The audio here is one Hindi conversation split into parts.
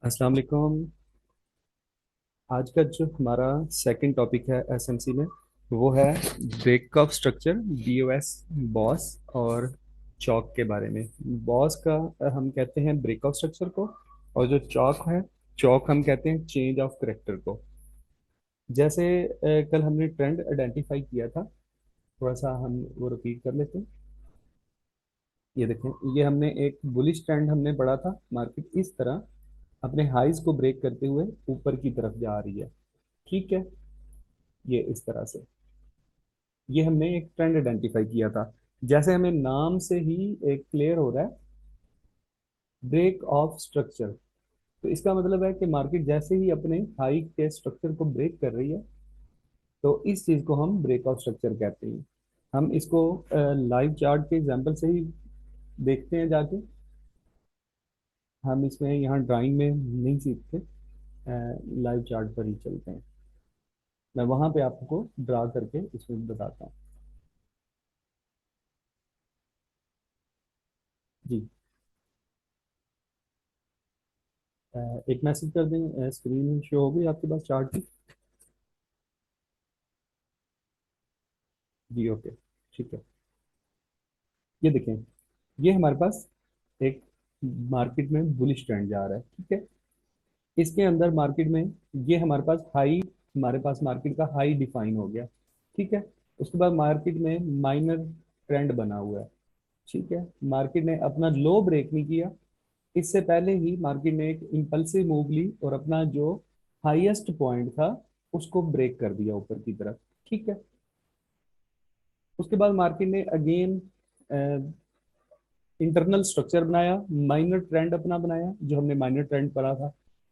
अस्सलाम वालेकुम। आज का जो हमारा सेकंड टॉपिक है एसएमसी में वो है ब्रेकअप स्ट्रक्चर बीओएस बॉस और चौक के बारे में। बॉस का हम कहते हैं ब्रेकअप स्ट्रक्चर को, और जो चौक है चौक हम कहते हैं चेंज ऑफ करेक्टर को। जैसे कल हमने ट्रेंड आइडेंटिफाई किया था, थोड़ा सा हम वो रिपीट कर लेते हैं। ये देखें, ये हमने एक बुलिश ट्रेंड हमने पढ़ा था। मार्केट इस तरह अपने हाइज को ब्रेक करते हुए ऊपर की तरफ जा रही है। ठीक है, ये इस तरह से ये हमने एक ट्रेंड आइडेंटिफाई किया था। जैसे हमें नाम से ही एक क्लियर हो रहा है, ब्रेक ऑफ स्ट्रक्चर। तो इसका मतलब है कि मार्केट जैसे ही अपने हाई के स्ट्रक्चर को ब्रेक कर रही है, तो इस चीज को हम ब्रेक ऑफ स्ट्रक्चर कहते हैं। हम इसको लाइव चार्ट के एग्जांपल से ही देखते हैं जाके। हम इसमें यहाँ ड्राइंग में नहीं सीखते, लाइव चार्ट पर ही चलते हैं। मैं वहां पे आपको ड्रा करके इसमें बताता हूँ। जी, एक मैसेज कर दें, स्क्रीन शो होगी आपके पास चार्ट की। जी ओके, ठीक है। ये देखें, ये हमारे पास एक मार्केट में बुलिश ट्रेंड जा रहा है। ठीक है, इसके अंदर मार्केट में ये हमारे पास हाई, हमारे पास मार्केट का हाई डिफाइन हो गया। ठीक है, उसके बाद मार्केट में माइनर ट्रेंड बना हुआ है। ठीक है, मार्केट ने अपना लो ब्रेक नहीं किया। इससे पहले ही मार्केट ने एक इम्पल्सिव मूव ली और अपना जो हाईएस्ट पॉइंट था उसको ब्रेक कर दिया ऊपर की तरफ। ठीक है, उसके बाद मार्केट ने अगेन इंटरनल स्ट्रक्चर बनाया, माइनर ट्रेंड अपना बनाया जो हमने माइनर ट्रेंड पढ़ा था।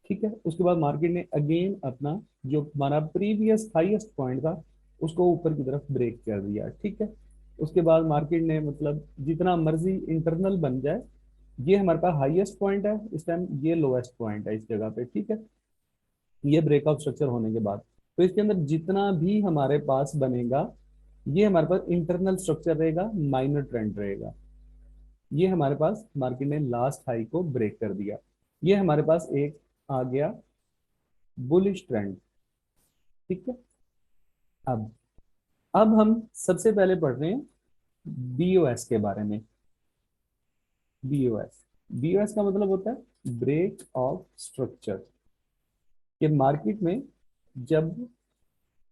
ठीक है, उसके बाद मार्केट ने अगेन अपना जो हमारा प्रीवियस हाईएस्ट पॉइंट था उसको ऊपर की तरफ ब्रेक कर दिया। ठीक है, उसके बाद मार्केट ने मतलब जितना मर्जी इंटरनल बन जाए, ये हमारे पास हाईएस्ट पॉइंट है इस टाइम, ये लोएस्ट पॉइंट है इस जगह पे। ठीक है, ये ब्रेकआउट स्ट्रक्चर होने के बाद तो इसके अंदर जितना भी हमारे पास बनेगा, ये हमारे पास इंटरनल स्ट्रक्चर रहेगा, माइनर ट्रेंड रहेगा। ये हमारे पास मार्केट ने लास्ट हाई को ब्रेक कर दिया। ये हमारे पास एक आ गया बुलिश ट्रेंड। ठीक है, अब अब हम सबसे पहले पढ़ रहे हैं बीओएस के बारे में। बीओएस, बीओएस का मतलब होता है ब्रेक ऑफ स्ट्रक्चर। कि मार्केट में जब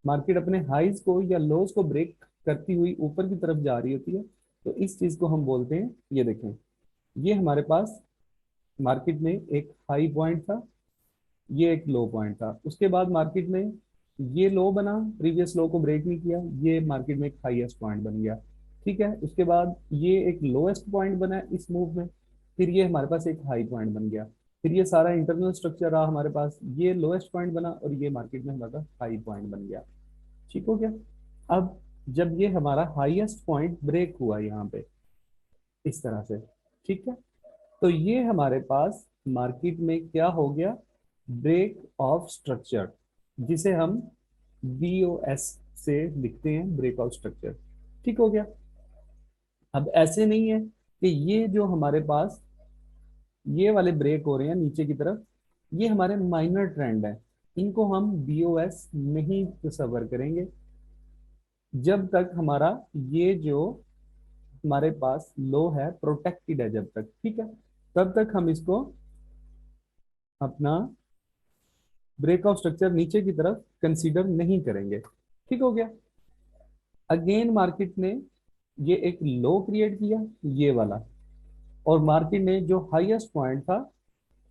मार्केट अपने हाइज को या लोज को ब्रेक करती हुई ऊपर की तरफ जा रही होती है, तो इस चीज को हम बोलते हैं। ये देखें, ये हमारे पास मार्केट में एक हाई पॉइंट था, ये एक लो पॉइंट था। उसके बाद मार्केट में ये लो बना, प्रीवियस लो को ब्रेक नहीं किया, ये मार्केट में एक हाईएस्ट पॉइंट बन गया। ठीक है, उसके बाद ये एक लोएस्ट पॉइंट बना इस मूव में, फिर ये हमारे पास एक हाई पॉइंट बन गया, फिर ये सारा इंटरनल स्ट्रक्चर रहा हमारे पास, ये लोएस्ट पॉइंट बना और ये मार्केट में हमारा हाई पॉइंट बन गया। ठीक हो गया। अब जब ये हमारा हाईएस्ट पॉइंट ब्रेक हुआ यहाँ पे इस तरह से, ठीक है, तो ये हमारे पास मार्केट में क्या हो गया, ब्रेक ऑफ स्ट्रक्चर, जिसे हम बीओएस से लिखते हैं, ब्रेकआउट स्ट्रक्चर। ठीक हो गया। अब ऐसे नहीं है कि ये जो हमारे पास ये वाले ब्रेक हो रहे हैं नीचे की तरफ, ये हमारे माइनर ट्रेंड है, इनको हम बीओएस नहीं तस्वर करेंगे जब तक हमारा ये जो हमारे पास लो है प्रोटेक्टेड है जब तक। ठीक है, तब तक हम इसको अपना ब्रेकआउट स्ट्रक्चर नीचे की तरफ कंसीडर नहीं करेंगे। ठीक हो गया। अगेन मार्केट ने ये एक लो क्रिएट किया, ये वाला, और मार्केट ने जो हाईएस्ट पॉइंट था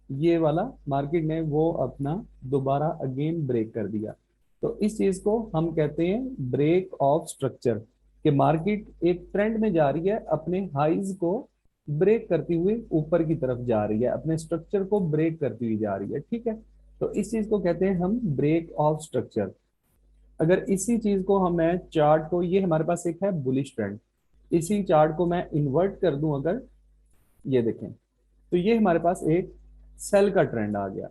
ये वाला, मार्केट ने वो अपना दोबारा अगेन ब्रेक कर दिया। तो इस चीज को हम कहते हैं ब्रेक ऑफ स्ट्रक्चर। कि मार्केट एक ट्रेंड में जा रही है, अपने हाइज को ब्रेक करती हुई ऊपर की तरफ जा रही है, अपने स्ट्रक्चर को ब्रेक करती हुई जा रही है। ठीक है, तो इस चीज को कहते हैं हम ब्रेक ऑफ स्ट्रक्चर। अगर इसी चीज को हम मैं चार्ट को, ये हमारे पास एक है बुलिश ट्रेंड, इसी चार्ट को मैं इन्वर्ट कर दूं अगर, ये देखें, तो ये हमारे पास एक सेल का ट्रेंड आ गया।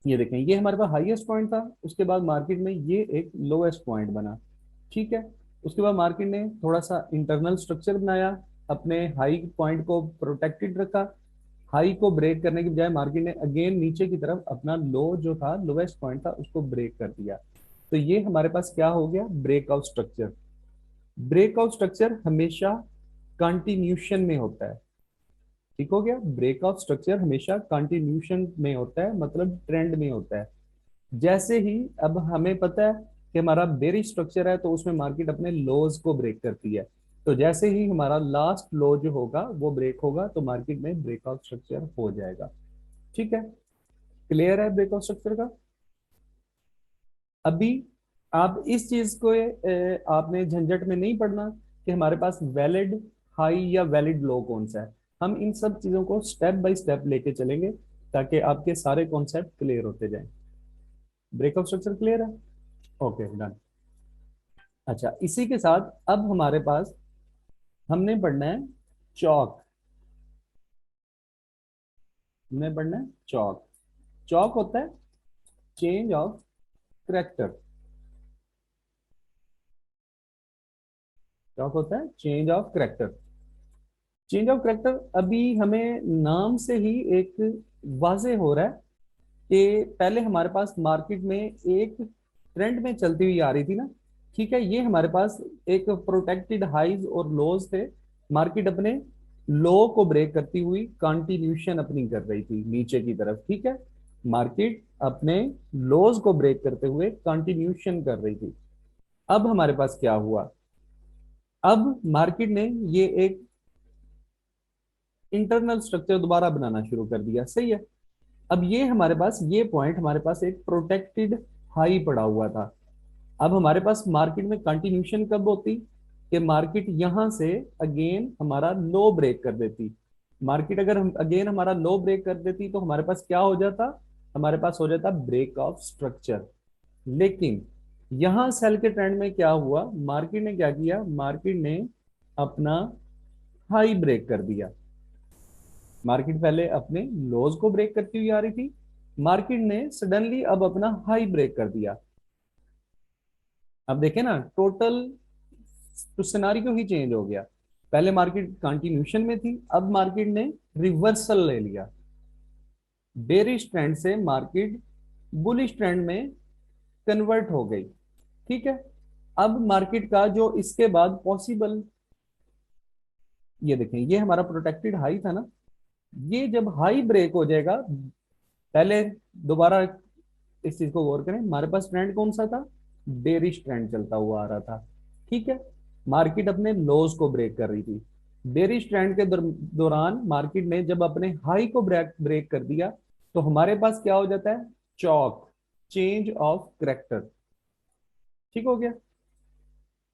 ये देखें, ये हमारे पास हाईएस्ट पॉइंट था, उसके बाद मार्केट में ये एक लोएस्ट पॉइंट बना। ठीक है, उसके बाद मार्केट ने थोड़ा सा इंटरनल स्ट्रक्चर बनाया, अपने हाई पॉइंट को प्रोटेक्टेड रखा, हाई को ब्रेक करने के बजाय मार्केट ने अगेन नीचे की तरफ अपना लो जो था, लोवेस्ट पॉइंट था, उसको ब्रेक कर दिया। तो ये हमारे पास क्या हो गया, ब्रेकआउट स्ट्रक्चर। ब्रेकआउट स्ट्रक्चर हमेशा कंटिन्यूशन में होता है। ठीक हो गया, ब्रेकआउट स्ट्रक्चर हमेशा कंटिन्यूशन में होता है, मतलब ट्रेंड में होता है। जैसे ही अब हमें पता है कि हमारा बेरिश स्ट्रक्चर है, तो उसमें मार्केट अपने लोज को ब्रेक करती है। तो जैसे ही हमारा लास्ट लो जो होगा वो ब्रेक होगा, तो मार्केट में ब्रेकआउट स्ट्रक्चर हो जाएगा। ठीक है, क्लियर है ब्रेकआउट स्ट्रक्चर का। अभी आप इस चीज को आपने झंझट में नहीं पड़ना कि हमारे पास वैलिड हाई या वैलिड लो कौन सा है। हम इन सब चीजों को स्टेप बाय स्टेप लेके चलेंगे, ताकि आपके सारे कॉन्सेप्ट क्लियर होते जाएं। ब्रेकआउट स्ट्रक्चर क्लियर है, ओके डन। अच्छा, इसी के साथ अब हमारे पास हमने पढ़ना है चौक। हमने पढ़ना है चौक। चौक होता है चेंज ऑफ करेक्टर। चौक होता है change of character. Change of character अभी हमें नाम से ही एक वाजे हो रहा है कि पहले हमारे पास मार्केट में एक ट्रेंड में चलती हुई आ रही थी ना। ठीक है, ये हमारे पास एक प्रोटेक्टेड हाइज और लोज थे। मार्केट अपने लो को ब्रेक करती हुई कंटिन्यूशन अपनी कर रही थी नीचे की तरफ। ठीक है, मार्केट अपने लोज को ब्रेक करते हुए कंटिन्यूशन कर रही थी। अब हमारे पास क्या हुआ, अब मार्केट ने ये एक इंटरनल स्ट्रक्चर दोबारा बनाना शुरू कर दिया। सही है, अब ये हमारे पास ये पॉइंट हमारे पास एक प्रोटेक्टेड हाई पड़ा हुआ था। अब हमारे पास मार्केट में कंटिन्यूशन कब होती, कि मार्केट यहां से अगेन हमारा लो ब्रेक कर देती। मार्केट अगर हम अगेन हमारा लो ब्रेक कर देती, तो हमारे पास क्या हो जाता, हमारे पास हो जाता ब्रेक ऑफ स्ट्रक्चर। लेकिन यहां सेल के ट्रेंड में क्या हुआ, मार्केट ने क्या किया, मार्केट ने अपना हाई ब्रेक कर दिया। मार्केट पहले अपने लोज को ब्रेक करती हुई आ रही थी, मार्केट ने सडनली अब अपना हाई ब्रेक कर दिया। अब देखें ना, टोटल तो सिनारियो ही चेंज हो गया। पहले मार्केट कंटिन्यूशन में थी, अब मार्केट ने रिवर्सल ले लिया। बेरिश ट्रेंड से मार्केट बुलिश ट्रेंड में कन्वर्ट हो गई। ठीक है, अब मार्केट का जो इसके बाद पॉसिबल, ये देखें, ये हमारा प्रोटेक्टेड हाई था ना, ये जब हाई ब्रेक हो जाएगा, पहले दोबारा इस चीज को गौर करें, हमारे पास ट्रेंड कौन सा था, बेरिश ट्रेंड चलता हुआ आ रहा था। ठीक है, मार्केट अपने लोज को ब्रेक कर रही थी। बेरिश ट्रेंड के दौरान मार्केट ने जब अपने हाई को ब्रेक ब्रेक कर दिया, तो हमारे पास क्या हो जाता है, चौक, चेंज ऑफ करेक्टर। ठीक हो गया,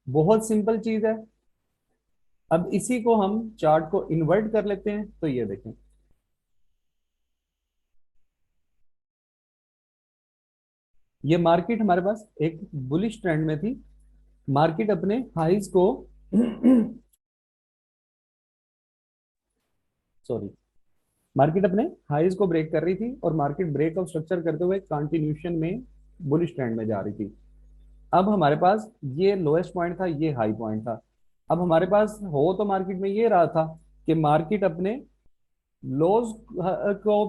बहुत सिंपल चीज है। अब इसी को हम चार्ट को इन्वर्ट कर लेते हैं, तो ये देखें, ये मार्केट हमारे पास एक बुलिश ट्रेंड में थी। मार्केट अपने हाइज को सॉरी, मार्केट अपने हाइज को ब्रेक कर रही थी, और मार्केट ब्रेक ऑफ स्ट्रक्चर करते हुए कंटिन्यूशन में बुलिश ट्रेंड में जा रही थी। अब हमारे पास ये लोएस्ट पॉइंट था, ये हाई पॉइंट था। अब हमारे पास हो तो मार्केट में ये रहा था कि मार्केट अपने लोज को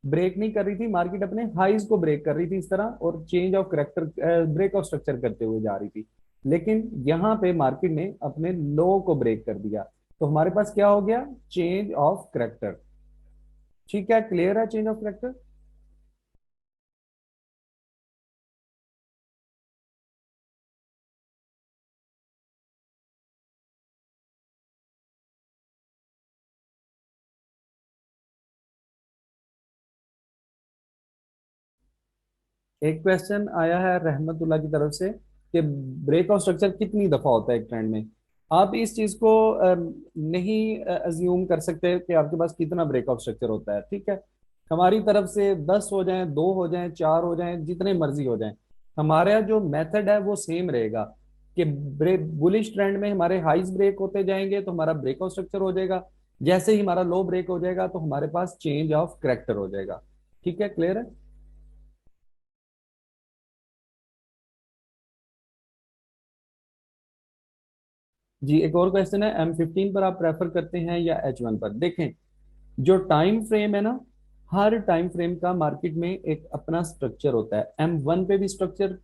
ब्रेक नहीं कर रही थी, मार्केट अपने हाइज को ब्रेक कर रही थी इस तरह, और change of character, break of structure करते हुए जा रही थी। लेकिन यहाँ पे मार्केट ने अपने लो को ब्रेक कर दिया, तो हमारे पास क्या हो गया, चेंज ऑफ करेक्टर। ठीक है, क्लियर है चेंज ऑफ करेक्टर। एक क्वेश्चन आया है रहमतुल्लाह की तरफ से कि ब्रेक ऑफ स्ट्रक्चर कितनी दफा होता है एक ट्रेंड में। आप इस चीज को नहीं अज्यूम कर सकते कि आपके पास कितना ब्रेक ऑफ स्ट्रक्चर होता है। ठीक है, हमारी तरफ से 10 हो जाएं, 2 हो जाएं, 4 हो जाएं, जितने मर्जी हो जाएं, हमारा जो मेथड है वो सेम रहेगा कि ब्रेक बुलिश ट्रेंड में हमारे हाइज ब्रेक होते जाएंगे, तो हमारा ब्रेक ऑफ स्ट्रक्चर हो जाएगा। जैसे ही हमारा लो ब्रेक हो जाएगा, तो हमारे पास चेंज ऑफ करेक्टर हो जाएगा। ठीक है, क्लियर है। जी, एक और क्वेश्चन है, M15 पर आप प्रेफर करते हैं या H1 पर। देखें, जो टाइम फ्रेम है ना, हर टाइम फ्रेम का मार्केट में एक अपना स्ट्रक्चर होता है। M1 पे भी स्ट्रक्चर,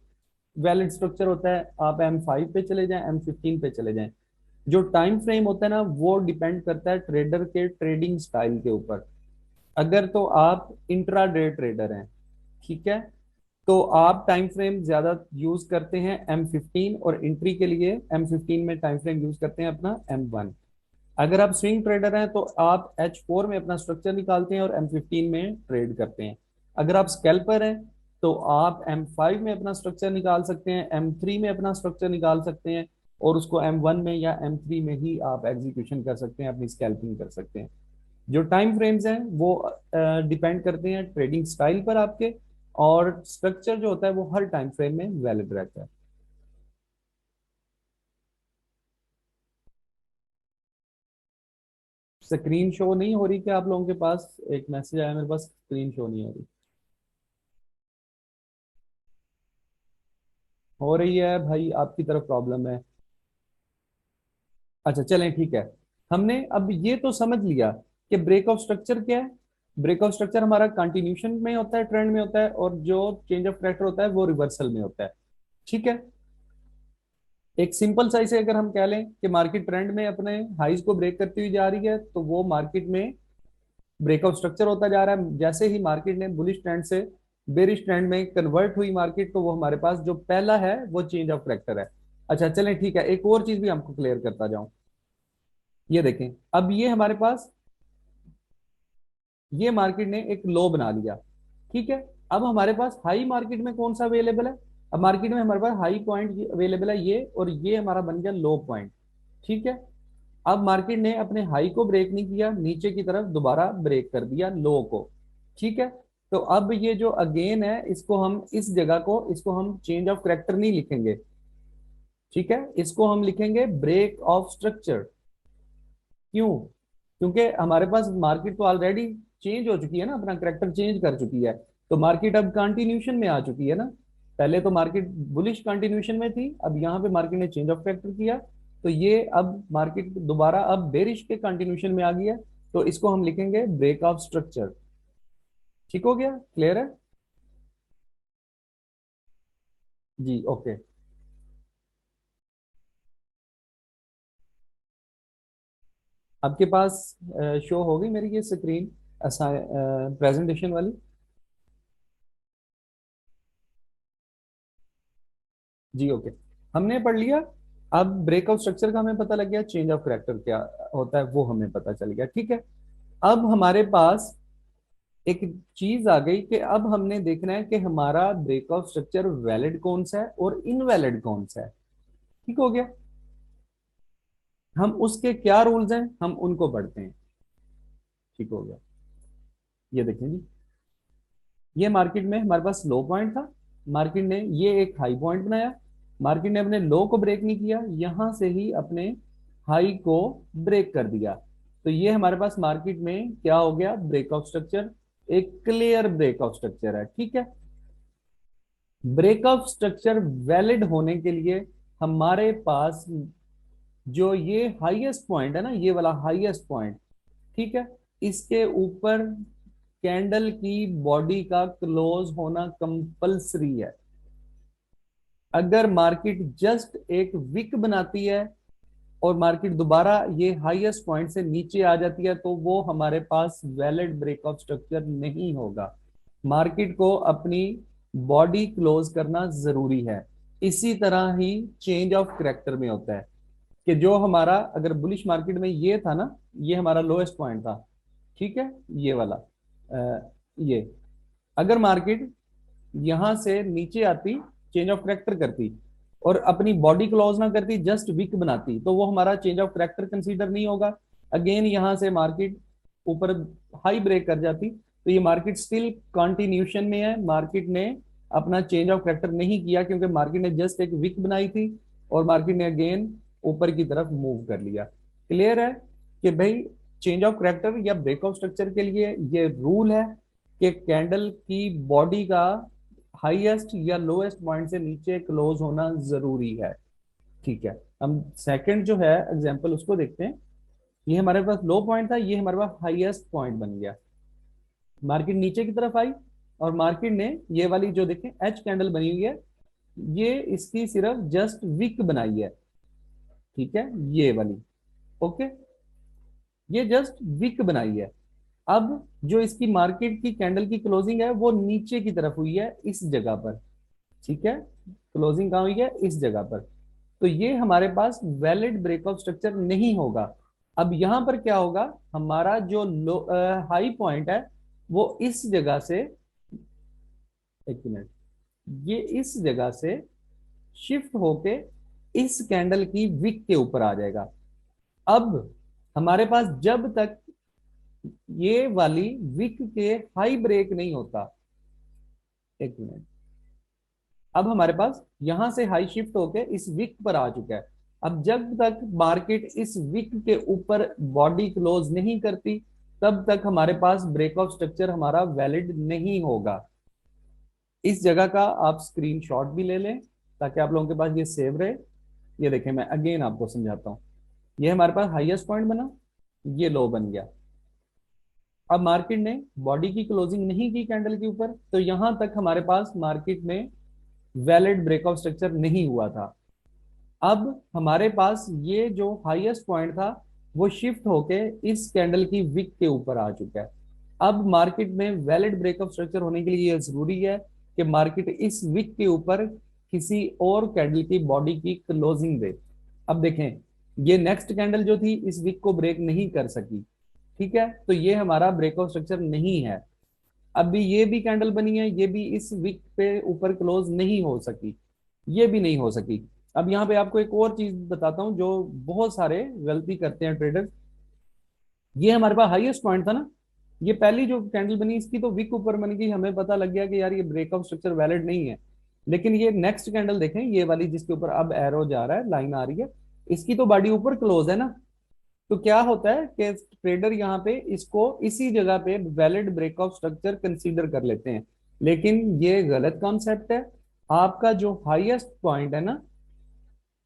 वैलिड स्ट्रक्चर होता है। आप M5 पे चले जाएं, M15 पे चले जाएं, जो टाइम फ्रेम होता है ना वो डिपेंड करता है ट्रेडर के ट्रेडिंग स्टाइल के ऊपर। अगर तो आप इंट्राडे ट्रेडर हैं, ठीक है, तो आप टाइम फ्रेम ज्यादा यूज करते हैं M15, और एंट्री के लिए M15 में टाइम फ्रेम यूज करते हैं अपना M1। अगर आप स्विंग ट्रेडर हैं तो आप H4 में अपना स्ट्रक्चर निकालते हैं और M15 में ट्रेड करते हैं। अगर आप स्कैल्पर हैं तो आप M5 में अपना स्ट्रक्चर निकाल सकते हैं, M3 में अपना स्ट्रक्चर निकाल सकते हैं, और उसको M1 में या M3 में ही आप एग्जीक्यूशन कर सकते हैं, अपनी स्कैल्पिंग कर सकते हैं। जो टाइम फ्रेम्स हैं वो डिपेंड करते हैं ट्रेडिंग स्टाइल पर आपके, और स्ट्रक्चर जो होता है वो हर टाइम फ्रेम में वैलिड रहता है। स्क्रीन शो नहीं हो रही क्या आप लोगों के पास? एक मैसेज आया मेरे पास, स्क्रीन शो नहीं हो रही। हो रही है भाई, आपकी तरफ प्रॉब्लम है। अच्छा चलें ठीक है। हमने अब ये तो समझ लिया कि ब्रेक ऑफ स्ट्रक्चर क्या है। ब्रेक ऑफ स्ट्रक्चर हमारा कंटिन्यूशन में होता है, ट्रेंड में होता है, और जो चेंज ऑफ करेक्टर होता है वो रिवर्सल में होता है। ठीक है। एक सिंपल सा इसे अगर हम कह लें कि मार्केट ट्रेंड में अपने हाइज को ब्रेक करती हुई जा रही है, तो वो मार्केट में ब्रेकआउट स्ट्रक्चर होता जा रहा है। जैसे ही मार्केट ने बुलिश ट्रेंड से बेरिश ट्रेंड में कन्वर्ट हुई मार्केट, तो वो हमारे पास जो पहला है वो चेंज ऑफ करेक्टर है। अच्छा चलें ठीक है, एक और चीज भी हमको क्लियर करता जाऊं। ये देखें, अब ये हमारे पास, ये मार्केट ने एक लो बना लिया, ठीक है। अब हमारे पास हाई मार्केट में कौन सा अवेलेबल है? अब मार्केट में हमारे पास हाई पॉइंट अवेलेबल है ये, और ये हमारा बन गया लो पॉइंट, ठीक है। अब मार्केट ने अपने हाई को ब्रेक नहीं किया, नीचे की तरफ दोबारा ब्रेक कर दिया लो को, ठीक है। तो अब ये जो अगेन है, इसको हम इस जगह को, इसको हम चेंज ऑफ करेक्टर नहीं लिखेंगे, ठीक है, इसको हम लिखेंगे ब्रेक ऑफ स्ट्रक्चर। क्यों? क्योंकि हमारे पास मार्केट तो ऑलरेडी चेंज हो चुकी है ना, अपना करेक्टर चेंज कर चुकी है। तो मार्केट अब कंटिन्यूशन में आ चुकी है ना। पहले तो मार्केट बुलिश कंटिन्यूशन में थी, अब यहाँ पे मार्केट ने चेंज ऑफ करेक्टर किया, तो ये अब मार्केट दोबारा अब बेरिश के कंटिन्यूशन में आ गई है। तो इसको हम लिखेंगे ब्रेक ऑफ स्ट्रक्चर। ठीक हो गया? क्लियर है? जी ओके। आपके पास शो होगी मेरी ये स्क्रीन, प्रेजेंटेशन वाली? जी ओके। हमने पढ़ लिया। अब ब्रेकआउट स्ट्रक्चर का हमें पता लग गया, चेंज ऑफ करेक्टर क्या होता है वो हमें पता चल गया, ठीक है। अब हमारे पास एक चीज आ गई कि अब हमने देखना है कि हमारा ब्रेकआउट स्ट्रक्चर वैलिड कौन सा है और इनवैलिड कौन सा है। ठीक हो गया। हम उसके क्या रूल्स हैं हम उनको पढ़ते हैं। ठीक हो गया। ये देखें जी, ये मार्केट में हमारे पास लो पॉइंट था, मार्केट ने ये एक हाई पॉइंट बनाया, मार्केट ने अपने लो को ब्रेक नहीं किया, यहां से ही अपने हाई को ब्रेक कर दिया। तो ये हमारे पास मार्केट में क्या हो गया? ब्रेकआउट स्ट्रक्चर, एक क्लियर ब्रेकआउट स्ट्रक्चर है, ठीक है। ब्रेकआउट स्ट्रक्चर वैलिड होने के लिए हमारे पास जो ये हाईएस्ट पॉइंट है ना, ये वाला हाईएस्ट पॉइंट, ठीक है, इसके ऊपर कैंडल की बॉडी का क्लोज होना कंपलसरी है। अगर मार्केट जस्ट एक विक बनाती है और मार्केट दोबारा ये हाईएस्ट पॉइंट से नीचे आ जाती है, तो वो हमारे पास वैलिड ब्रेकआउट स्ट्रक्चर नहीं होगा। मार्केट को अपनी बॉडी क्लोज करना जरूरी है। इसी तरह ही चेंज ऑफ करेक्टर में होता है कि जो हमारा, अगर बुलिश मार्केट में ये था ना, ये हमारा लोएस्ट पॉइंट था, ठीक है, ये वाला, ये, अगर मार्केट यहां से नीचे आती, चेंज ऑफ करेक्टर करती और अपनी बॉडी क्लोज ना करती, जस्ट विक बनाती, तो वो हमारा चेंज ऑफ करेक्टर कंसीडर नहीं होगा। अगेन यहां से मार्केट ऊपर हाई ब्रेक कर जाती, तो ये मार्केट स्टिल कंटिन्यूशन में है, मार्केट ने अपना चेंज ऑफ करेक्टर नहीं किया, क्योंकि मार्केट ने जस्ट एक विक बनाई थी और मार्केट ने अगेन ऊपर की तरफ मूव कर लिया। क्लियर है कि भाई चेंज ऑफ करेक्टर या ब्रेकआउट स्ट्रक्चर के लिए ये रूल है कि कैंडल की बॉडी का हाईएस्ट या लोएस्ट पॉइंट से नीचे क्लोज होना जरूरी है, ठीक है। हम सेकंड जो है एग्जांपल उसको देखते हैं। ये हमारे पास लो पॉइंट था, ये हमारे पास हाईएस्ट पॉइंट बन गया। मार्केट नीचे की तरफ आई और मार्केट ने ये वाली जो देखें एच कैंडल बनी हुई है, ये इसकी सिर्फ जस्ट विक बनाई है, ठीक है, ये वाली, ओके, ये जस्ट विक बनाई है। अब जो इसकी मार्केट की कैंडल की क्लोजिंग है वो नीचे की तरफ हुई है इस जगह पर, ठीक है, क्लोजिंग कहाँ हुई है, इस जगह पर। तो ये हमारे पास वैलिड ब्रेकआउट स्ट्रक्चर नहीं होगा। अब यहां पर क्या होगा, हमारा जो लो हाई पॉइंट है वो इस जगह से, एक मिनट, ये इस जगह से शिफ्ट होके इस कैंडल की विक के ऊपर आ जाएगा। अब हमारे पास जब तक ये वाली विक के हाई ब्रेक नहीं होता, एक मिनट, अब हमारे पास यहां से हाई शिफ्ट होके इस विक पर आ चुका है। अब जब तक मार्केट इस विक के ऊपर बॉडी क्लोज नहीं करती तब तक हमारे पास ब्रेकआउट स्ट्रक्चर हमारा वैलिड नहीं होगा। इस जगह का आप स्क्रीनशॉट भी ले लें ताकि आप लोगों के पास ये सेव रहे। ये देखें, मैं अगेन आपको समझाता हूँ। ये हमारे पास हाईएस्ट पॉइंट बना, ये लो बन गया। अब मार्केट ने बॉडी की क्लोजिंग नहीं की कैंडल के ऊपर, तो यहां तक हमारे पास मार्केट में वैलिड ब्रेकआउट स्ट्रक्चर नहीं हुआ था। अब हमारे पास ये जो हाईएस्ट पॉइंट था वो शिफ्ट होके इस कैंडल की विक के ऊपर आ चुका है। अब मार्केट में वैलिड ब्रेकअप स्ट्रक्चर होने के लिए यह जरूरी है कि मार्केट इस विक के ऊपर किसी और कैंडल की बॉडी की क्लोजिंग दे। अब देखें, ये नेक्स्ट कैंडल जो थी इस विक को ब्रेक नहीं कर सकी, ठीक है, तो ये हमारा ब्रेकआउट स्ट्रक्चर नहीं है। अभी ये भी कैंडल बनी है, ये भी इस विक पे ऊपर क्लोज नहीं हो सकी, ये भी नहीं हो सकी। अब यहाँ पे आपको एक और चीज बताता हूँ जो बहुत सारे गलती करते हैं ट्रेडर। ये हमारे पास हाईएस्ट पॉइंट था ना, ये पहली जो कैंडल बनी इसकी तो विक ऊपर बन गई, हमें पता लग गया कि यार ये ब्रेकआउट स्ट्रक्चर वैलिड नहीं है। लेकिन ये नेक्स्ट कैंडल देखें, ये वाली जिसके ऊपर अब एरो जा रहा है, लाइन आ रही है, इसकी तो बॉडी ऊपर क्लोज है ना। तो क्या होता है कि ट्रेडर यहाँ पे इसको इसी जगह पे वैलिड ब्रेकआउट स्ट्रक्चर कंसीडर कर लेते हैं, लेकिन ये गलत कॉन्सेप्ट है। आपका जो हाईएस्ट पॉइंट है ना,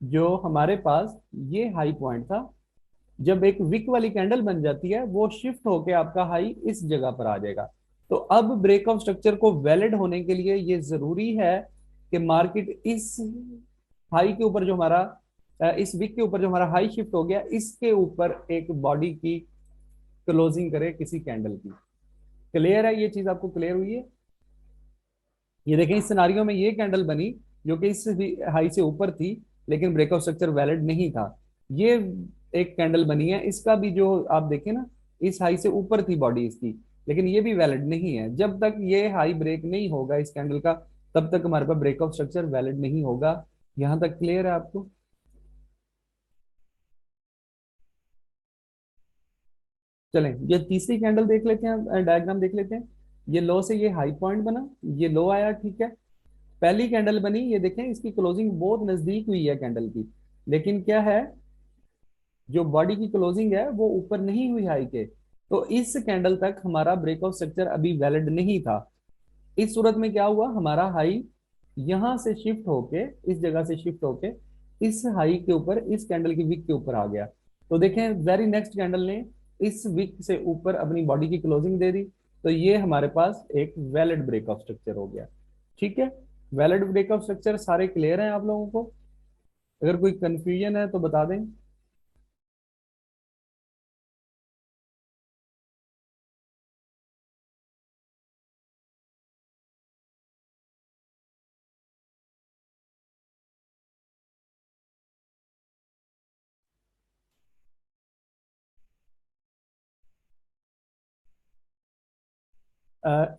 जो हमारे पास ये हाई पॉइंट था, जब एक विक वाली कैंडल बन जाती है वो शिफ्ट होके आपका हाई इस जगह पर आ जाएगा। तो अब ब्रेकआउट स्ट्रक्चर को वैलिड होने के लिए ये जरूरी है कि मार्केट इस हाई के ऊपर जो हमारा इस विक के ऊपर जो हमारा हाई शिफ्ट हो गया इसके ऊपर एक बॉडी की क्लोजिंग करे किसी कैंडल की। क्लियर है, ये चीज आपको क्लियर हुई है? ये देखें, इस सिनारियो में ये कैंडल बनी जो कि इस हाई से ऊपर थी लेकिन ब्रेकआउट स्ट्रक्चर वैलिड नहीं था। ये एक कैंडल बनी है, इसका भी जो आप देखें ना, इस हाई से ऊपर थी बॉडी इसकी, लेकिन ये भी वैलिड नहीं है। जब तक ये हाई ब्रेक नहीं होगा इस कैंडल का तब तक हमारे पास ब्रेकआउट स्ट्रक्चर वैलिड नहीं होगा। यहां तक क्लियर है आपको? चलें, ये तीसरी कैंडल देख लेते हैं, डायग्राम देख लेते हैं। ये लो से ये हाई पॉइंट बना, ये लो आया, ठीक है। पहली कैंडल बनी, ये देखें इसकी क्लोजिंग बहुत नजदीक हुई है कैंडल की, लेकिन क्या है, जो बॉडी की क्लोजिंग है वो ऊपर नहीं हुई हाई के, तो इस कैंडल तक हमारा ब्रेकआउट स्ट्रक्चर अभी वैलिड नहीं था। इस सूरत में क्या हुआ, हमारा हाई यहां से शिफ्ट होके, इस जगह से शिफ्ट होके इस हाई के ऊपर, इस कैंडल की विक के ऊपर आ गया। तो देखें, वेरी नेक्स्ट कैंडल ने इस विक से ऊपर अपनी बॉडी की क्लोजिंग दे दी, तो ये हमारे पास एक वैलिड ब्रेकआउट स्ट्रक्चर हो गया, ठीक है। वैलिड ब्रेकआउट स्ट्रक्चर सारे क्लियर हैं आप लोगों को? अगर कोई कंफ्यूजन है तो बता दें।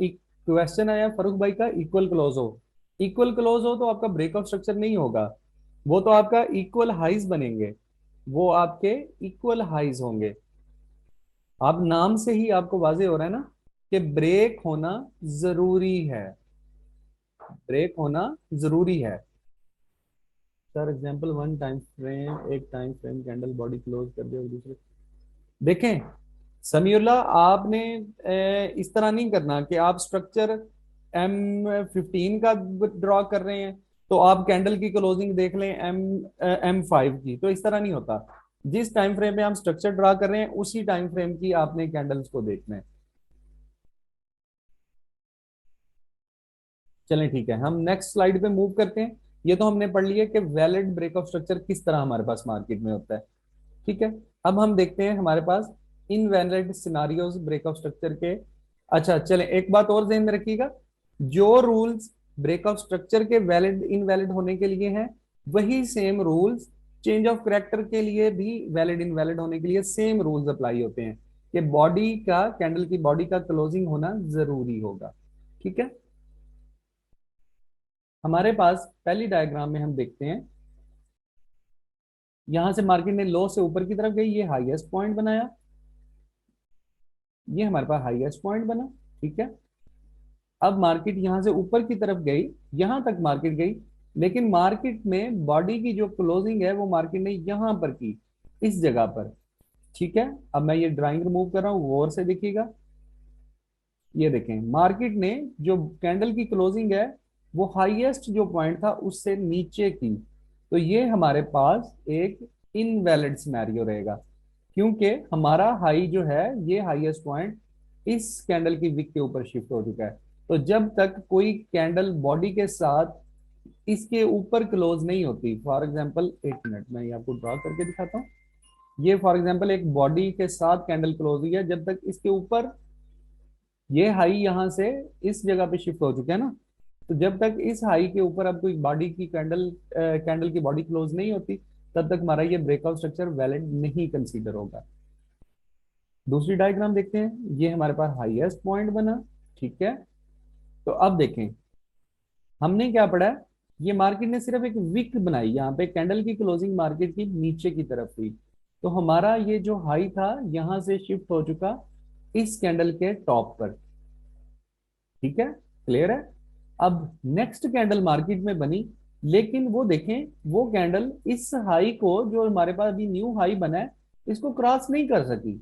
एक क्वेश्चन आया फरूक भाई का, इक्वल क्लोज हो। इक्वल क्लोज हो तो आपका ब्रेकआउट स्ट्रक्चर नहीं होगा, वो तो आपका इक्वल हाइज बनेंगे, वो आपके इक्वल हाइज होंगे। आप नाम से ही आपको वाजे हो रहा है ना कि ब्रेक होना जरूरी है, ब्रेक होना जरूरी है। Sir example one time frame, एक time frame candle body close कर दिया दूसरे। देखें समीउल्लाह, आपने इस तरह नहीं करना कि आप स्ट्रक्चर M15 का ड्रॉ कर रहे हैं तो आप कैंडल की क्लोजिंग देख लें M5 की, तो इस तरह नहीं होता। जिस टाइम फ्रेम में हम स्ट्रक्चर ड्रा कर रहे हैं उसी टाइम फ्रेम की आपने कैंडल्स को देखना है। चलें ठीक है, हम नेक्स्ट स्लाइड पे मूव करते हैं। ये तो हमने पढ़ लिया कि वैलिड ब्रेक ऑफ स्ट्रक्चर किस तरह हमारे पास मार्केट में होता है। ठीक है, अब हम देखते हैं हमारे पास invalid scenarios break of structure के। अच्छा चलें, एक बात और ध्यान में रखिएगा, जो रूल्स ब्रेक ऑफ स्ट्रक्चर के वैलिड इनवैलिड होने के लिए हैं, वही same rules change of character के लिए भी वैलिड इनवैलिड होने के लिए सेम रूल्स अप्लाई होते हैं कि बॉडी का, कैंडल की बॉडी का क्लोजिंग होना जरूरी होगा। ठीक है, हमारे पास पहली डायग्राम में हम देखते हैं, यहां से मार्केट ने लो से ऊपर की तरफ गई, ये हाईएस्ट पॉइंट बनाया, ये हमारे पास हाईएस्ट पॉइंट बना। ठीक है, अब मार्केट यहां से ऊपर की तरफ गई, यहां तक मार्केट गई, लेकिन मार्केट में बॉडी की जो क्लोजिंग है वो मार्केट ने यहां पर की, इस जगह पर। ठीक है, अब मैं ये ड्राइंग रिमूव कर रहा हूं, गौर से देखिएगा। ये देखें, मार्केट ने जो कैंडल की क्लोजिंग है वो हाईएस्ट जो पॉइंट था उससे नीचे की, तो ये हमारे पास एक इनवैलिड सिनेरियो रहेगा, क्योंकि हमारा हाई जो है, ये हाईएस्ट पॉइंट इस कैंडल की विक के ऊपर शिफ्ट हो चुका है। तो जब तक कोई कैंडल बॉडी के साथ इसके ऊपर क्लोज नहीं होती, फॉर एग्जांपल, एक मिनट मैं ये आपको ड्रॉ करके दिखाता हूँ। ये फॉर एग्जांपल एक बॉडी के साथ कैंडल क्लोज हुई है, जब तक इसके ऊपर ये हाई यहां से इस जगह पे शिफ्ट हो चुके हैं ना, तो जब तक इस हाई के ऊपर अब कोई बॉडी की कैंडल कैंडल की बॉडी क्लोज नहीं होती, तब तक हमारा ये ब्रेकआउट स्ट्रक्चर वैलिड नहीं कंसीडर होगा। दूसरी डायग्राम देखते हैं, ये हमारे पास हाईएस्ट पॉइंट बना। ठीक है, तो अब देखें हमने क्या पढ़ा है, ये मार्केट ने सिर्फ एक विक बनाई, यहाँ पे कैंडल की क्लोजिंग मार्केट की नीचे की तरफ हुई, तो हमारा ये जो हाई था यहां से शिफ्ट हो चुका इस कैंडल के टॉप पर। ठीक है, क्लियर है। अब नेक्स्ट कैंडल मार्केट में बनी, लेकिन वो देखें, वो कैंडल इस हाई को, जो हमारे पास अभी न्यू हाई बना है, इसको क्रॉस नहीं कर सकी,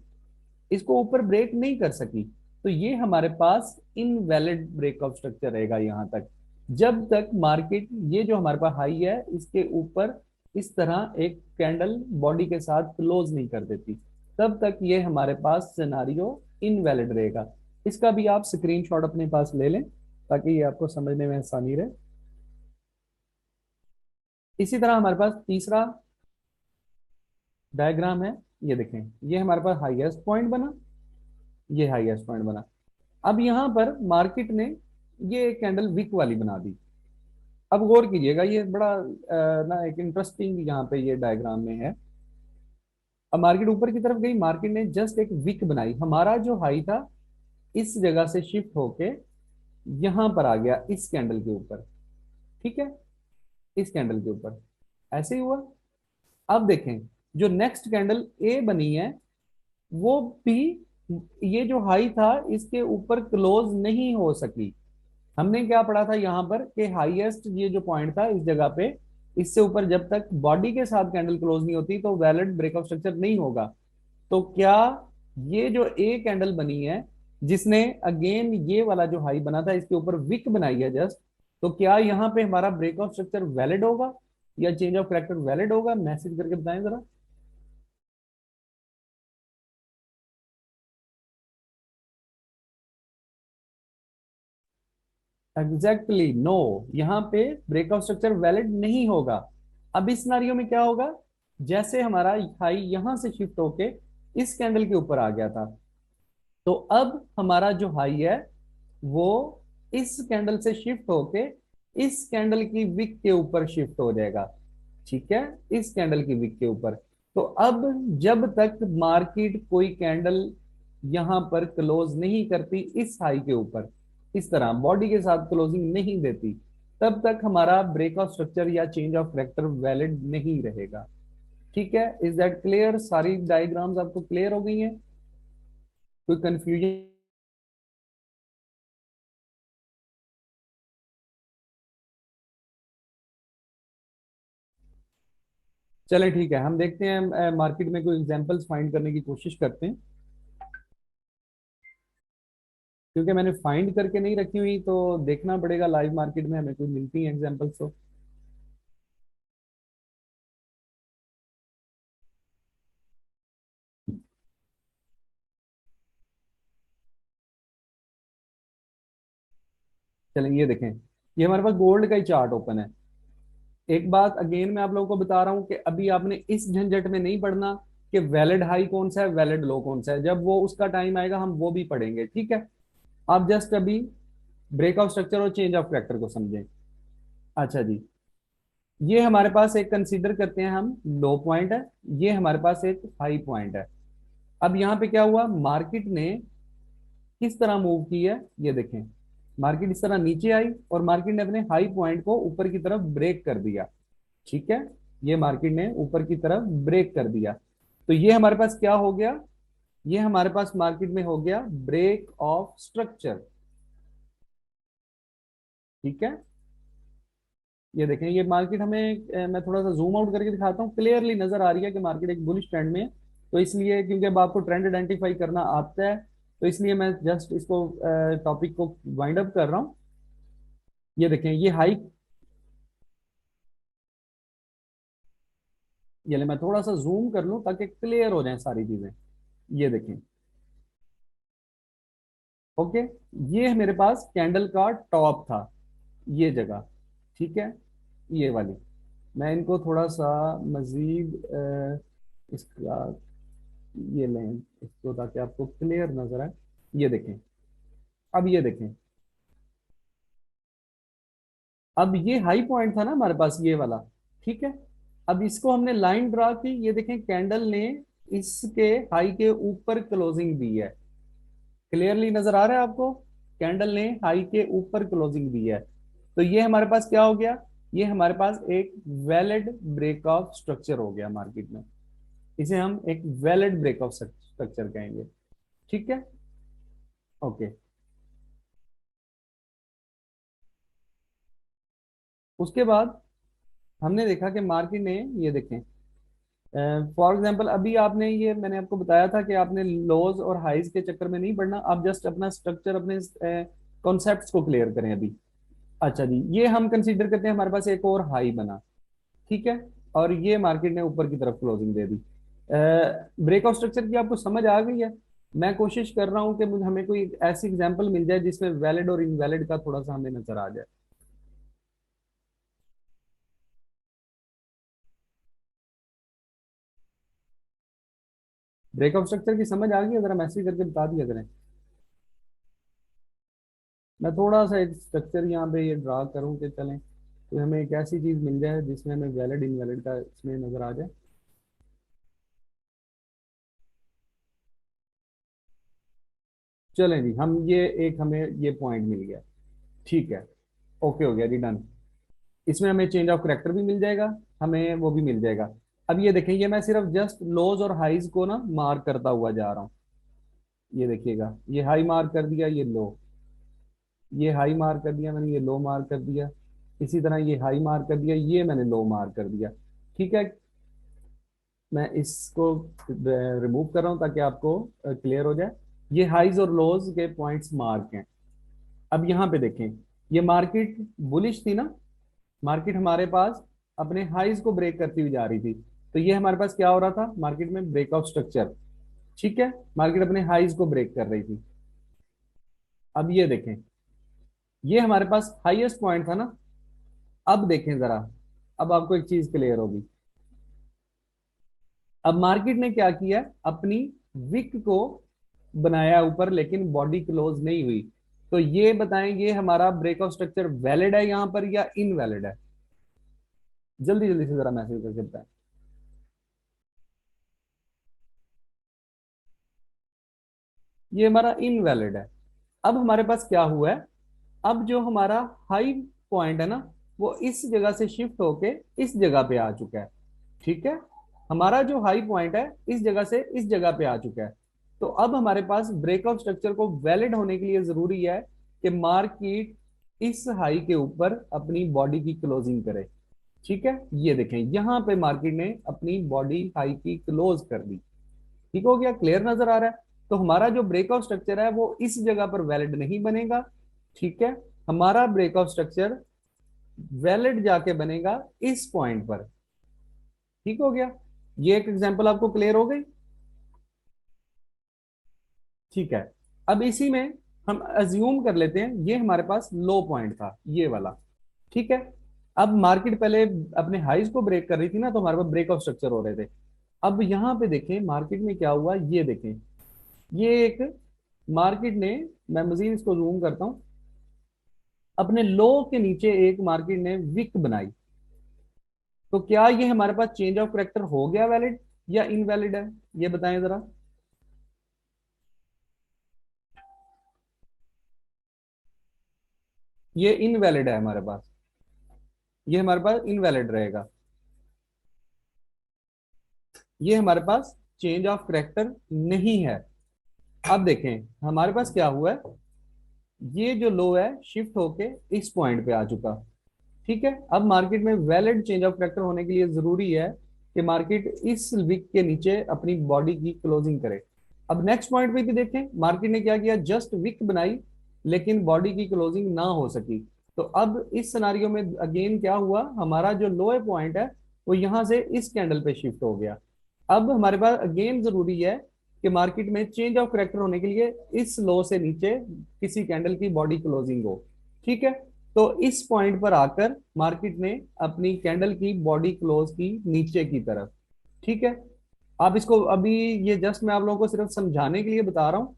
इसको ऊपर ब्रेक नहीं कर सकी। तो ये हमारे पास इनवैलिड ब्रेक ऑफ स्ट्रक्चर रहेगा यहां तक, जब तक मार्केट ये जो हमारे पास हाई है इसके ऊपर इस तरह एक कैंडल बॉडी के साथ क्लोज नहीं कर देती, तब तक ये हमारे पास सिनारियो इनवैलिड रहेगा। इसका भी आप स्क्रीनशॉट अपने पास ले लें ताकि ये आपको समझने में आसानी रहे। इसी तरह हमारे पास तीसरा डायग्राम है, ये देखें, ये हमारे पास हाईएस्ट पॉइंट बना, ये हाईएस्ट पॉइंट बना। अब यहां पर मार्केट ने ये कैंडल विक वाली बना दी। अब गौर कीजिएगा, ये बड़ा ना एक इंटरेस्टिंग यहाँ पे ये डायग्राम में है। अब मार्केट ऊपर की तरफ गई, मार्केट ने जस्ट एक विक बनाई, हमारा जो हाई था इस जगह से शिफ्ट होके यहां पर आ गया इस कैंडल के ऊपर। ठीक है, इस कैंडल के ऊपर ऐसे ही हुआ। अब देखें, जो नेक्स्ट कैंडल ए बनी है वो भी ये जो हाई था इसके ऊपर क्लोज नहीं हो सकी। हमने क्या पढ़ा था यहाँ पर कि हाईएस्ट ये जो पॉइंट था इस जगह पे, इससे ऊपर जब तक बॉडी के साथ कैंडल क्लोज नहीं होती तो वैलिड ब्रेकआउट स्ट्रक्चर नहीं होगा। तो क्या ये जो ए कैंडल बनी है, जिसने अगेन ये वाला जो हाई बना था इसके ऊपर विक बनाई है जस्ट, तो क्या यहाँ पे हमारा ब्रेकआउट स्ट्रक्चर वैलिड होगा या चेंज ऑफ करेक्टर वैलिड होगा? मैसेज करके बताएं जरा। एग्जैक्टली नो, यहाँ पे ब्रेकआउट स्ट्रक्चर वैलिड नहीं होगा। अब इस सिनारियो में क्या होगा, जैसे हमारा हाई यहां से शिफ्ट होके इस कैंडल के ऊपर आ गया था, तो अब हमारा जो हाई है वो इस कैंडल से शिफ्ट होके इस कैंडल की विक के ऊपर शिफ्ट हो जाएगा। ठीक है, इस कैंडल की विक के ऊपर। तो अब जब तक मार्केट कोई कैंडल यहां पर क्लोज नहीं करती इस हाई के ऊपर, इस तरह बॉडी के साथ क्लोजिंग नहीं देती, तब तक हमारा ब्रेकआउट स्ट्रक्चर या चेंज ऑफ करेक्टर वैलिड नहीं रहेगा। ठीक है, इज दैट क्लियर? सारी डायग्राम्स आपको क्लियर हो गई हैं? कोई कंफ्यूजन? चले ठीक है, हम देखते हैं मार्केट में कोई एग्जांपल्स फाइंड करने की कोशिश करते हैं, क्योंकि मैंने फाइंड करके नहीं रखी हुई तो देखना पड़ेगा लाइव मार्केट में हमें कोई मिलती है एग्जांपल्स तो। चलें ये देखें, ये हमारे पास गोल्ड का ही चार्ट ओपन है। एक बात अगेन मैं आप लोगों को बता रहा हूं कि अभी आपने इस झंझट में नहीं पढ़ना कि वैलिड हाई कौन सा है वैलिड लो कौन सा है, जब वो उसका टाइम आएगा हम वो भी पढ़ेंगे, ठीक है। आप जस्ट अभी ब्रेकआउट स्ट्रक्चर और चेंज ऑफ कैरेक्टर को समझें। अच्छा जी, ये हमारे पास एक कंसीडर करते हैं हम लो पॉइंट है, ये हमारे पास एक हाई पॉइंट है। अब यहाँ पे क्या हुआ, मार्केट ने किस तरह मूव की है ये देखें। मार्केट इस तरह नीचे आई और मार्केट ने अपने हाई पॉइंट को ऊपर की तरफ ब्रेक कर दिया, ठीक है। ये मार्केट ने ऊपर की तरफ ब्रेक कर दिया, तो ये हमारे पास क्या हो गया, ये हमारे पास मार्केट में हो गया ब्रेक ऑफ स्ट्रक्चर, ठीक है। ये देखें, ये मार्केट हमें मैं थोड़ा सा जूम आउट करके दिखाता हूँ, क्लियरली नजर आ रही है कि मार्केट एक बुलिश ट्रेंड में है। तो इसलिए क्योंकि अब आपको ट्रेंड आइडेंटिफाई करना आता है, तो इसलिए मैं जस्ट इसको टॉपिक को वाइंड अप कर रहा हूँ। ये देखें, ये हाई, ये ले मैं थोड़ा सा जूम कर लूं ताकि क्लियर हो जाए सारी चीजें। ये देखें, ओके, ये मेरे पास कैंडल का टॉप था, ये जगह, ठीक है, ये वाली। मैं इनको थोड़ा सा मजीद इसका ये लें इसको ताकि आपको क्लियर नजर आए। ये देखें, अब ये देखें, अब ये हाई पॉइंट था ना हमारे पास ये वाला, ठीक है। अब इसको हमने लाइन ड्रा की, ये देखें कैंडल ने इसके हाई के ऊपर क्लोजिंग दी है, क्लियरली नजर आ रहा है आपको, कैंडल ने हाई के ऊपर क्लोजिंग दी है। तो ये हमारे पास क्या हो गया, ये हमारे पास एक वैलिड ब्रेक ऑफ स्ट्रक्चर हो गया मार्केट में, इसे हम एक वैलिड ब्रेक ऑफ स्ट्रक्चर कहेंगे, ठीक है। ओके, उसके बाद हमने देखा कि मार्केट ने, ये देखें, फॉर एग्जांपल अभी आपने, ये मैंने आपको बताया था कि आपने लोज और हाइज के चक्कर में नहीं पड़ना, आप जस्ट अपना स्ट्रक्चर अपने कॉन्सेप्ट्स को क्लियर करें अभी। अच्छा जी, ये हम कंसीडर करते हैं हमारे पास एक और हाई बना, ठीक है, और ये मार्केट ने ऊपर की तरफ क्लोजिंग दे दी। ब्रेकआउट स्ट्रक्चर की आपको समझ आ गई है। मैं कोशिश कर रहा हूं कि मुझे हमें कोई ऐसी एग्जांपल मिल जाए जिसमें वैलिड और इनवैलिड का थोड़ा सा हमें नजर आ जाए। ब्रेकआउट स्ट्रक्चर की समझ आ गई, अगर हम ऐसे ही करके बता दिया करें। मैं थोड़ा सा एक स्ट्रक्चर यहाँ पे ये ड्रा करूँ कि चलें तो हमें एक ऐसी चीज मिल जाए जिसमें हमें वैलिड इनवैलिड का इसमें नजर आ जाए। चलें जी, हम ये एक हमें ये पॉइंट मिल गया, ठीक है, ओके हो गया जी, डन। इसमें हमें चेंज ऑफ करेक्टर भी मिल जाएगा, हमें वो भी मिल जाएगा। अब ये देखें, ये मैं सिर्फ जस्ट लोज और हाइज को ना मार्क करता हुआ जा रहा हूँ। ये देखिएगा, ये हाई मार्क कर दिया, ये लो, ये हाई मार्क कर दिया मैंने, ये लो मार्क कर दिया, इसी तरह ये हाई मार्क कर दिया, ये मैंने लो मार्क कर दिया, ठीक है। मैं इसको रिमूव कर रहा हूं ताकि आपको क्लियर हो जाए। ये हाइज और लोज के पॉइंट्स मार्क हैं। अब यहां पे देखें, ये मार्केट बुलिश थी ना, मार्केट हमारे पास अपने हाइज को ब्रेक करती हुई जा रही थी, तो ये हमारे पास क्या हो रहा था मार्केट में, ब्रेकआउट स्ट्रक्चर, ठीक है। मार्केट अपने हाइज को ब्रेक कर रही थी। अब ये देखें, ये हमारे पास हाईएस्ट पॉइंट था ना। अब देखें जरा, अब आपको एक चीज क्लियर होगी। अब मार्केट ने क्या किया, अपनी विक को बनाया ऊपर, लेकिन बॉडी क्लोज नहीं हुई। तो ये बताएं, ये हमारा ब्रेकआउट स्ट्रक्चर वैलिड है यहां पर या इनवैलिड है, जल्दी जल्दी से जरा मैसेज करके बताएं। ये हमारा इनवैलिड है। अब हमारे पास क्या हुआ है, अब जो हमारा हाई पॉइंट है ना, वो इस जगह से शिफ्ट होके इस जगह पे आ चुका है, ठीक है। हमारा जो हाई पॉइंट है इस जगह से इस जगह पे आ चुका है। तो अब हमारे पास ब्रेकआउट स्ट्रक्चर को वैलिड होने के लिए जरूरी है कि मार्केट इस हाई के ऊपर अपनी बॉडी की क्लोजिंग करे, ठीक है। ये देखें, यहां पे मार्केट ने अपनी बॉडी हाई की क्लोज कर दी, ठीक हो गया, क्लियर नजर आ रहा है। तो हमारा जो ब्रेकआउट स्ट्रक्चर है वो इस जगह पर वैलिड नहीं बनेगा, ठीक है। हमारा ब्रेकआउट स्ट्रक्चर वैलिड जाके बनेगा इस पॉइंट पर, ठीक हो गया। ये एक एग्जांपल आपको क्लियर हो गई, ठीक है। अब इसी में हम अज्यूम कर लेते हैं ये हमारे पास लो पॉइंट था, ये वाला। ठीक है। अब मार्केट पहले अपने हाइज को ब्रेक कर रही थी ना, तो हमारे पास ब्रेक ऑफ स्ट्रक्चर हो रहे थे। अब यहाँ पे देखें मार्केट में क्या हुआ, ये देखें, ये एक मार्केट ने, मैं मजीद इसको जूम करता हूं, अपने लो के नीचे एक मार्केट ने विक बनाई। तो क्या ये हमारे पास चेंज ऑफ करेक्टर हो गया वैलिड या इनवैलिड है, ये बताएं जरा। ये इनवैलिड है हमारे पास, ये हमारे पास इनवैलिड रहेगा, ये हमारे पास चेंज ऑफ करेक्टर नहीं है। अब देखें हमारे पास क्या हुआ है, ये जो लो है शिफ्ट होके इस पॉइंट पे आ चुका। ठीक है। अब मार्केट में वैलिड चेंज ऑफ करेक्टर होने के लिए जरूरी है कि मार्केट इस विक के नीचे अपनी बॉडी की क्लोजिंग करे। अब नेक्स्ट पॉइंट पे भी देखें, मार्केट ने क्या किया, जस्ट विक बनाई लेकिन बॉडी की क्लोजिंग ना हो सकी। तो अब इस सिनारियो में अगेन क्या हुआ, हमारा जो लोअर पॉइंट है वो यहां से इस कैंडल पे शिफ्ट हो गया। अब हमारे पास अगेन जरूरी है कि मार्केट में चेंज ऑफ करेक्टर होने के लिए इस लो से नीचे किसी कैंडल की बॉडी क्लोजिंग हो। ठीक है। तो इस पॉइंट पर आकर मार्केट ने अपनी कैंडल की बॉडी क्लोज की नीचे की तरफ। ठीक है। आप इसको अभी, ये जस्ट मैं आप लोगों को सिर्फ समझाने के लिए बता रहा हूँ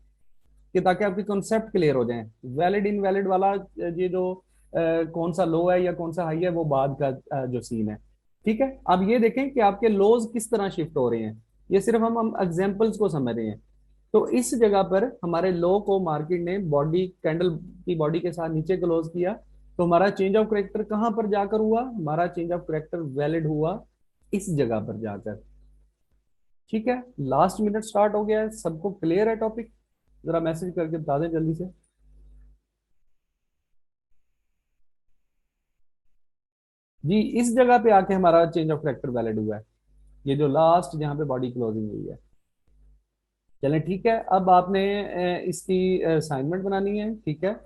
कि ताकि आपकी कॉन्सेप्ट क्लियर हो जाए। वैलिड इनवैलिड वाला ये जो कौन सा लो है या कौन सा हाई है वो बाद का जो सीन है। ठीक है। अब ये देखें कि आपके लोज किस तरह शिफ्ट हो रहे हैं, ये सिर्फ हम एग्जांपल्स को समझ रहे हैं। तो इस जगह पर हमारे लो को मार्केट ने बॉडी कैंडल की बॉडी के साथ नीचे क्लोज किया। तो हमारा चेंज ऑफ करेक्टर कहां पर जाकर हुआ, हमारा चेंज ऑफ करेक्टर वैलिड हुआ इस जगह पर जाकर। ठीक है। लास्ट मिनट स्टार्ट हो गया है, सबको क्लियर है टॉपिक, जरा मैसेज करके बता दें जल्दी से। जी इस जगह पे आके हमारा चेंज ऑफ करेक्टर वैलिड हुआ है, ये जो लास्ट जहां पे बॉडी क्लोजिंग हुई है। चलें ठीक है। अब आपने इसकी असाइनमेंट बनानी है। ठीक है।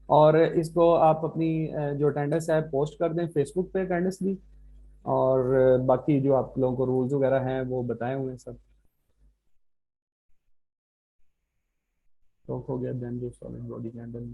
और इसको आप अपनी जो अटेंडेंस है पोस्ट कर दें फेसबुक पे अटेंडेंस की। और बाकी जो आप लोगों को रूल्स वगैरह हैं वो बताए हुए हैं सब। तो हो गया देन जो सॉलिड बॉडी कैंडल